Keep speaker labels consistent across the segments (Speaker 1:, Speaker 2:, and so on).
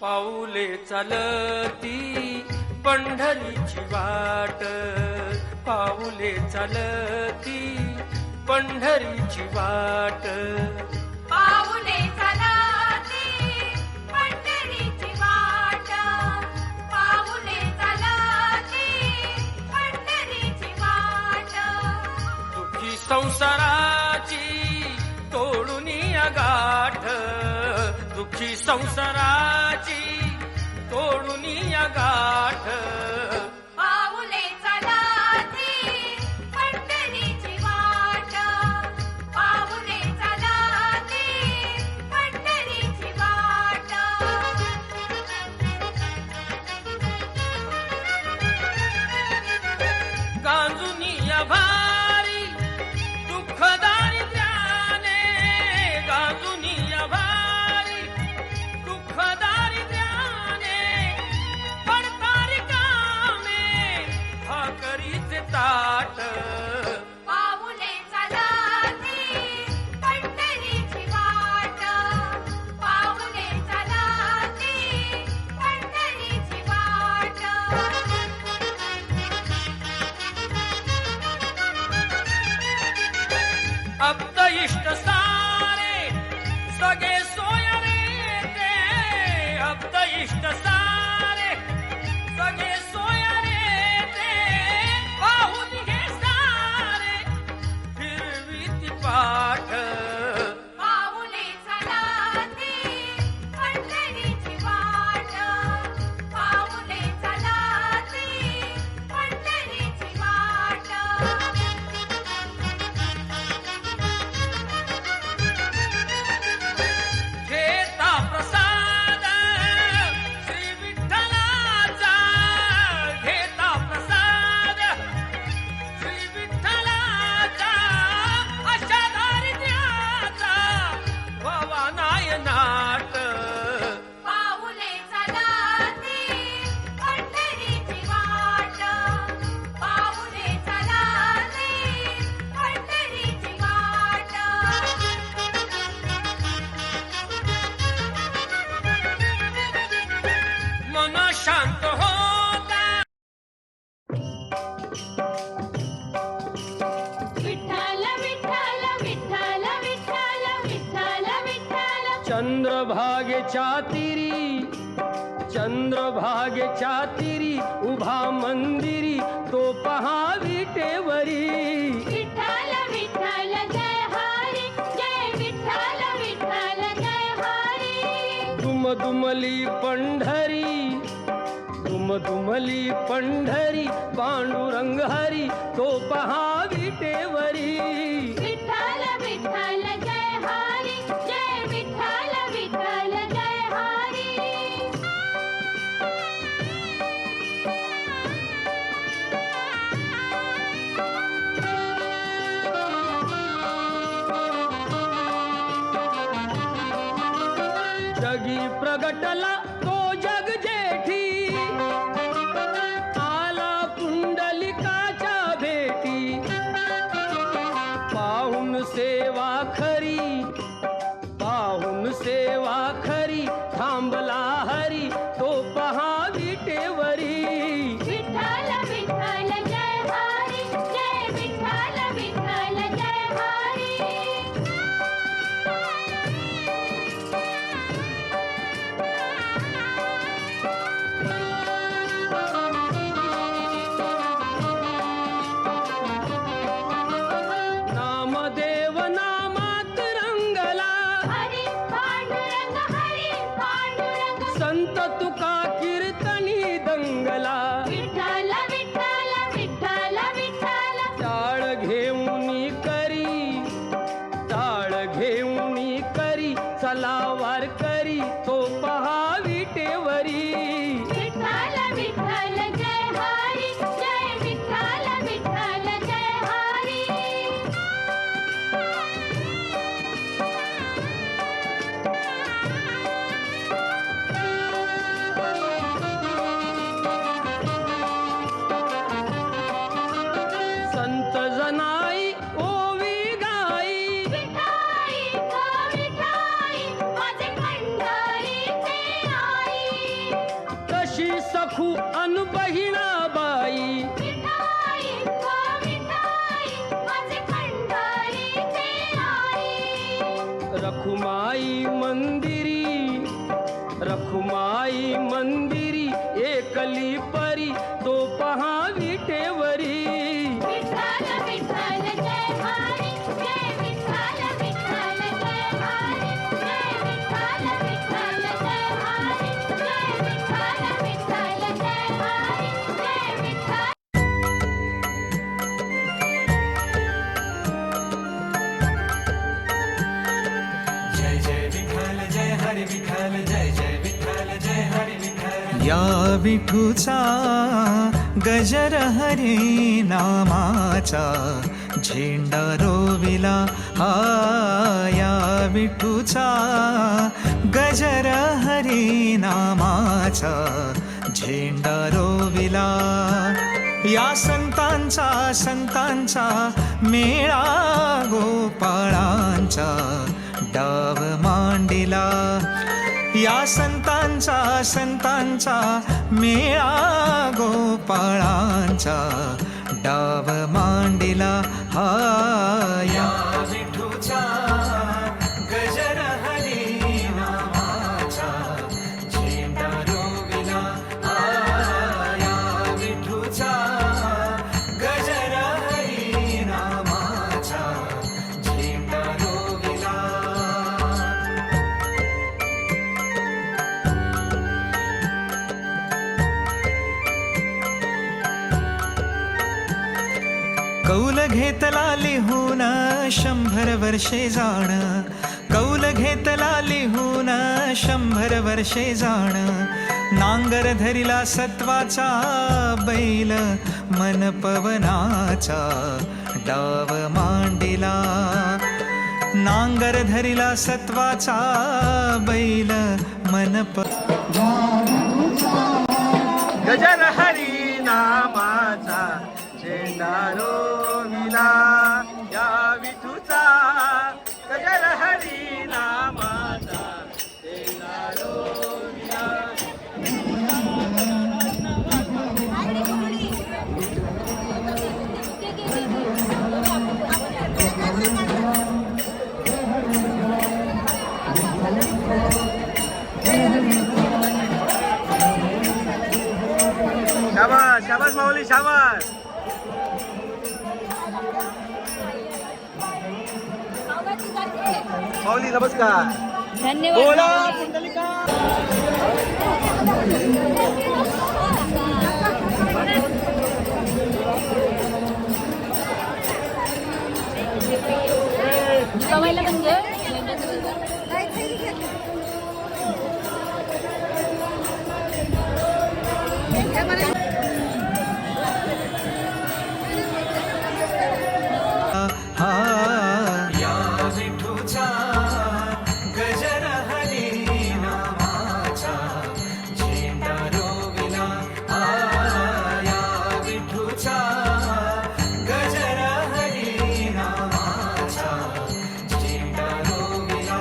Speaker 1: पाऊले चालती पंढरीची वाट, पाऊले चालती पंढरीची वाट,
Speaker 2: पाऊले चालती पंढरीची वाट, पाऊले चालती पंढरीची वाट.
Speaker 1: दुःखी संसाराची तोडून गाठ, दुःखी संसाराची तोडून गाठ.
Speaker 2: पाऊले चालती पंढरीची वाट, पाऊले चालती पंढरीची वाट.
Speaker 1: गांजुनी भारी दुःख दारिद्र्याने, गांजुनी भारी दुःख दारिद्र्याने, पडतारी कामे भाकरीचे ताट.
Speaker 2: पाऊले चालती पंढरीची वाट, पाऊले चालती पंढरीची वाट.
Speaker 1: अब्द इष्ट सारे सगळे सोयरे ते, अब्द इष्ट सारे सगळे सोयरे ते, पाहून हे सारे फिरवीती पाठ.
Speaker 2: पाऊले चालती पंढरीची वाट, पाऊले चालती पंढरीची वाट.
Speaker 1: घेता प्रसाद श्री विठ्ठलाचा, घेता प्रसाद श्री विठ्ठलाचा, अशा दारिद्र्याचा व्हावा नायनाट.
Speaker 2: पाऊले चालती पंढरीची वाट, पाऊले चालती पंढरीची वाट.
Speaker 1: मन शांत होता
Speaker 2: विठ्ठल विठ्ठल विठ्ठल विठ्ठल विठ्ठल विठ्ठल.
Speaker 1: चंद्रभागेच्या तिरी, चंद्रभागेच्या तिरी उभा मंदिरी तो पहा विटेवरी.
Speaker 2: विठ्ठल विठ्ठल जय हरी, जय विठ्ठल विठ्ठल जय हरी.
Speaker 1: दुमदुमली पंढरी, दुमदुमली पंढरी पांडुरंग हरी तो पहा विटेवरी.
Speaker 2: विठ्ठल विठ्ठल जय हरी, जय विठ्ठल विठ्ठल जय हरी.
Speaker 1: जगी प्रगटला तो जग जेठी, आला पुंडलिकाच्या भेटी. पाहून सेवा खरी, पाहून सेवा खरी थांबला हरी तो पहा विटेवरी.
Speaker 2: विठ्ठल विठ्ठल जय हरी, जय विठ्ठल विठ्ठल जय हरी.
Speaker 1: नामदेव नामात रंगला,
Speaker 2: हरी पांडुरंग, हरी पांडुरंग.
Speaker 1: संत तुका कीर्तनी दंगला.
Speaker 2: विठ्ठल विठ्ठल विठ्ठल विठ्ठल.
Speaker 1: टाळ घेऊनी करी, टाळ घेऊनी करी चला वार करी तो पहा विटेवरी.
Speaker 2: विठ्ठल विठ्ठल जय हरी, जय विठ्ठल विठ्ठल जय हरी.
Speaker 1: राखू अन बहिणाबाई.
Speaker 2: विठाई गो विठाई माझे पंढरीचे आई.
Speaker 1: रखुमाई मंदिरी एकली परी तो पहा विटेवरी.
Speaker 2: विठ्ठल विठ्ठल जय हरी जय विठ्ठल विठ्ठल जय हरी जय विठ्ठल विठ्ठल जय हरी जय विठ्ठल विठ्ठल जय हरी जय विठ्ठल.
Speaker 3: जय जय विठ्ठल जय हरी विठ्ठल जय जय विठ्ठल जय हरी विठ्ठल. या विठूचा गजर हरी नामाचा झेंडा रोविला. या विठूचा गजर हरी नामाचा झेंडा रोविला. या संतांचा मेळा गोपाळांचा डाव मांडिला. या संतांचा मेळा गोपाळांचा डाव मांडिला. हा या विठूचा गजर हरी नामाचा झेंडा रोविला. या विठूचा गजर हरी नामाचा झेंडा रोविला. कौल घेतला लिहून 100 वर्षे जाण. कौल घेतला लिहून 100 वर्षे जाण. नांगर धरिला सत्वाचा बैल मन पवनाचा डाव मांडिला. नांगर धरिला सत्वाचा बैल मन
Speaker 4: गजर हरी नामाचा झेंडा रोविला. या विठूचा गजर हरी नामाचा झेंडा रोविला. शाबास शाबास माऊली शाबास. माऊली नमस्कार.
Speaker 2: धन्यवाद.
Speaker 4: बोला पुंडलिका.
Speaker 2: सवयला म्हणजे
Speaker 3: या विठूचा गजर हरी नामाचा झेंडा रोविला. या विठूचा गजर हरी नामाचा झेंडा रोविला.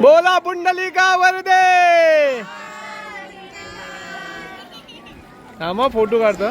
Speaker 4: बोला पुंडलिका वरदे. हा मग फोटो काढतो.